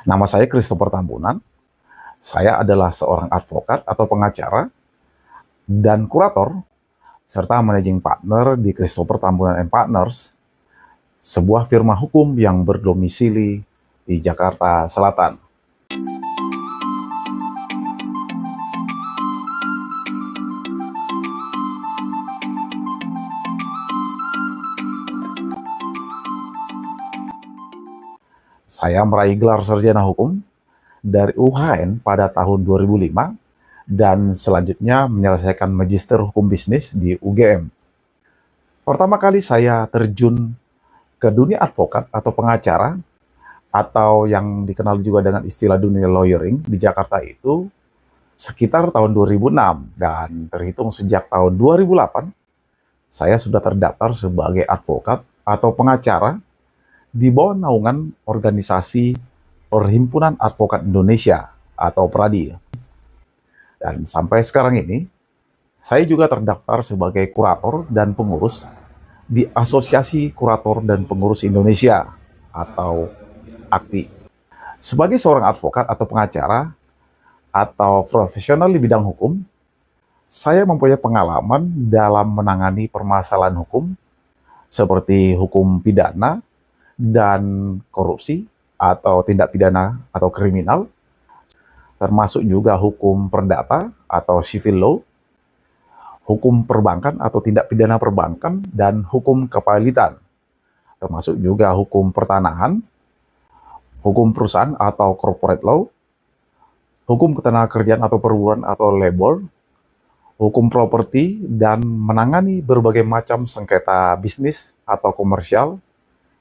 Nama saya Christopher Tambunan. Saya adalah seorang advokat atau pengacara dan kurator serta managing partner di Christopher Tambunan and Partners, sebuah firma hukum yang berdomisili di Jakarta Selatan. Saya meraih gelar sarjana hukum dari UHN pada tahun 2005 dan selanjutnya menyelesaikan magister hukum bisnis di UGM. Pertama kali saya terjun ke dunia advokat atau pengacara atau yang dikenal juga dengan istilah dunia lawyering di Jakarta itu sekitar tahun 2006, dan terhitung sejak tahun 2008 saya sudah terdaftar sebagai advokat atau pengacara di bawah naungan organisasi Perhimpunan Advokat Indonesia atau PRADI. Dan sampai sekarang ini, saya juga terdaftar sebagai kurator dan pengurus di Asosiasi Kurator dan Pengurus Indonesia atau AKPI. Sebagai seorang advokat atau pengacara atau profesional di bidang hukum, saya mempunyai pengalaman dalam menangani permasalahan hukum seperti hukum pidana dan korupsi atau tindak pidana atau kriminal, termasuk juga hukum perdata atau civil law, hukum perbankan atau tindak pidana perbankan, dan hukum kepaulitan, termasuk juga hukum pertanahan, hukum perusahaan atau corporate law, hukum ketenagakerjaan atau perburuan atau labor, hukum properti, dan menangani berbagai macam sengketa bisnis atau komersial,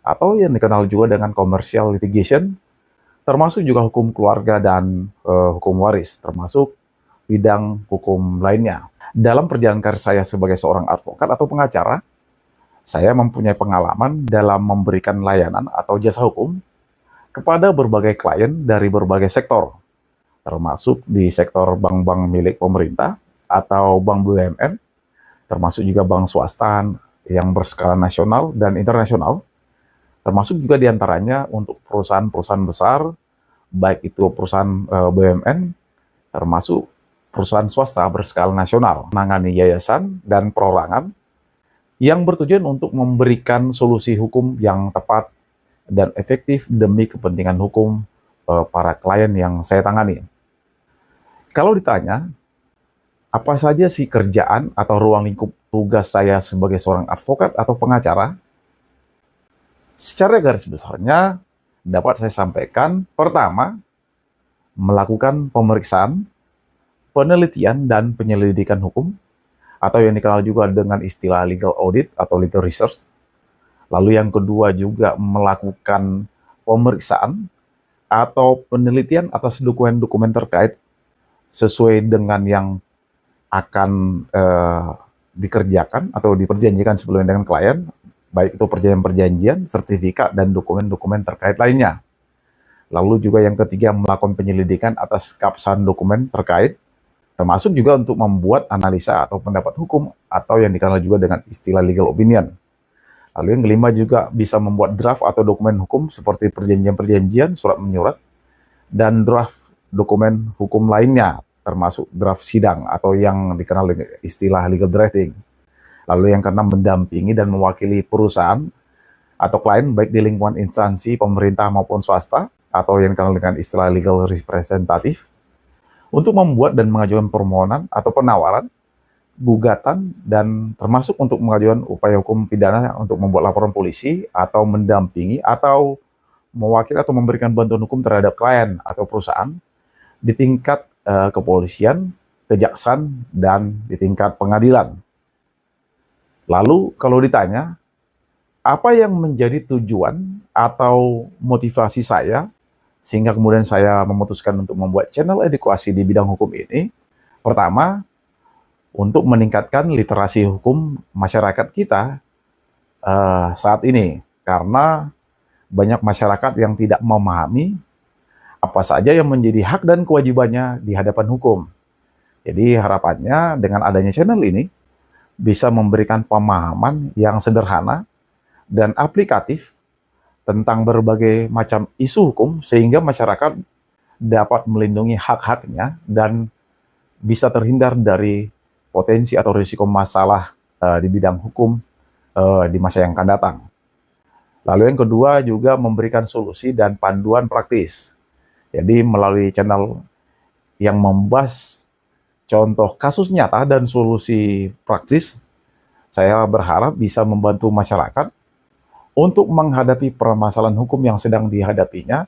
atau yang dikenal juga dengan commercial litigation, termasuk juga hukum keluarga dan hukum waris, termasuk bidang hukum lainnya. Dalam perjalanan karir saya sebagai seorang advokat atau pengacara, saya mempunyai pengalaman dalam memberikan layanan atau jasa hukum kepada berbagai klien dari berbagai sektor, termasuk di sektor bank-bank milik pemerintah atau bank BUMN, termasuk juga bank swasta yang berskala nasional dan internasional, termasuk juga diantaranya untuk perusahaan-perusahaan besar, baik itu perusahaan BUMN, termasuk perusahaan swasta berskala nasional, menangani yayasan dan perorangan yang bertujuan untuk memberikan solusi hukum yang tepat dan efektif demi kepentingan hukum para klien yang saya tangani. Kalau ditanya, apa saja sih kerjaan atau ruang lingkup tugas saya sebagai seorang advokat atau pengacara? Secara garis besarnya, dapat saya sampaikan, pertama, melakukan pemeriksaan, penelitian, dan penyelidikan hukum, atau yang dikenal juga dengan istilah legal audit atau legal research. Lalu yang kedua juga melakukan pemeriksaan atau penelitian atas dokumen-dokumen terkait sesuai dengan yang akan dikerjakan atau diperjanjikan sebelumnya dengan klien, baik itu perjanjian-perjanjian, sertifikat, dan dokumen-dokumen terkait lainnya. Lalu juga yang ketiga, melakukan penyelidikan atas keabsahan dokumen terkait, termasuk juga untuk membuat analisa atau pendapat hukum, atau yang dikenal juga dengan istilah legal opinion. Lalu yang kelima juga bisa membuat draft atau dokumen hukum seperti perjanjian-perjanjian, surat menyurat, dan draft dokumen hukum lainnya, termasuk draft sidang atau yang dikenal dengan istilah legal drafting. Lalu yang keenam, mendampingi dan mewakili perusahaan atau klien baik di lingkungan instansi pemerintah maupun swasta atau yang dikenal dengan istilah legal representative untuk membuat dan mengajukan permohonan atau penawaran, gugatan, dan termasuk untuk mengajukan upaya hukum pidana untuk membuat laporan polisi atau mendampingi atau mewakili atau memberikan bantuan hukum terhadap klien atau perusahaan di tingkat kepolisian, kejaksaan, dan di tingkat pengadilan. Lalu kalau ditanya, apa yang menjadi tujuan atau motivasi saya sehingga kemudian saya memutuskan untuk membuat channel edukasi di bidang hukum ini? Pertama, untuk meningkatkan literasi hukum masyarakat kita saat ini, karena banyak masyarakat yang tidak memahami apa saja yang menjadi hak dan kewajibannya di hadapan hukum. Jadi harapannya dengan adanya channel ini bisa memberikan pemahaman yang sederhana dan aplikatif tentang berbagai macam isu hukum sehingga masyarakat dapat melindungi hak-haknya dan bisa terhindar dari potensi atau risiko masalah di bidang hukum di masa yang akan datang. Lalu yang kedua juga memberikan solusi dan panduan praktis. Jadi melalui channel yang membahas contoh kasus nyata dan solusi praktis, saya berharap bisa membantu masyarakat untuk menghadapi permasalahan hukum yang sedang dihadapinya,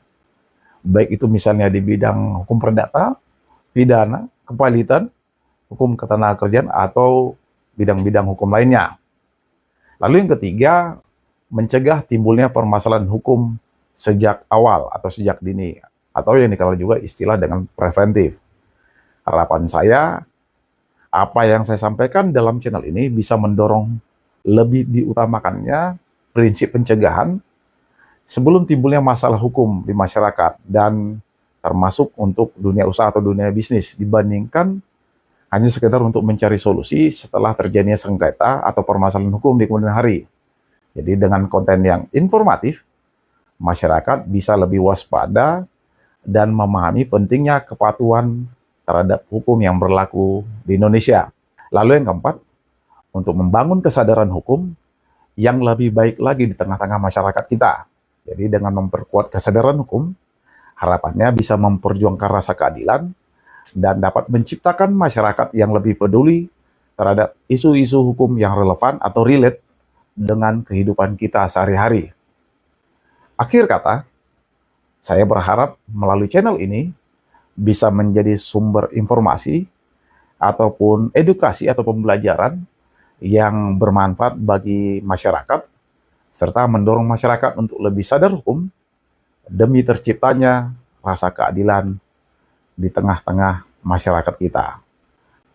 baik itu misalnya di bidang hukum perdata, pidana, kepalitan, hukum ketenagakerjaan, atau bidang-bidang hukum lainnya. Lalu yang ketiga, mencegah timbulnya permasalahan hukum sejak awal atau sejak dini, atau yang dikenal juga istilah dengan preventif. Harapan saya, apa yang saya sampaikan dalam channel ini bisa mendorong lebih diutamakannya prinsip pencegahan sebelum timbulnya masalah hukum di masyarakat, dan termasuk untuk dunia usaha atau dunia bisnis, dibandingkan hanya sekedar untuk mencari solusi setelah terjadinya sengketa atau permasalahan hukum di kemudian hari. Jadi dengan konten yang informatif, masyarakat bisa lebih waspada dan memahami pentingnya kepatuhan terhadap hukum yang berlaku di Indonesia. Lalu yang keempat, untuk membangun kesadaran hukum yang lebih baik lagi di tengah-tengah masyarakat kita. Jadi dengan memperkuat kesadaran hukum, harapannya bisa memperjuangkan rasa keadilan dan dapat menciptakan masyarakat yang lebih peduli terhadap isu-isu hukum yang relevan atau relate dengan kehidupan kita sehari-hari. Akhir kata, saya berharap melalui channel ini bisa menjadi sumber informasi ataupun edukasi atau pembelajaran yang bermanfaat bagi masyarakat, serta mendorong masyarakat untuk lebih sadar hukum demi terciptanya rasa keadilan di tengah-tengah masyarakat kita,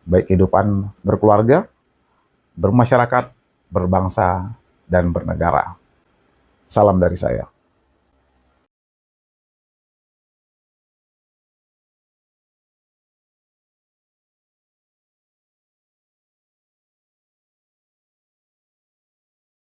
baik kehidupan berkeluarga, bermasyarakat, berbangsa, dan bernegara. Salam dari saya.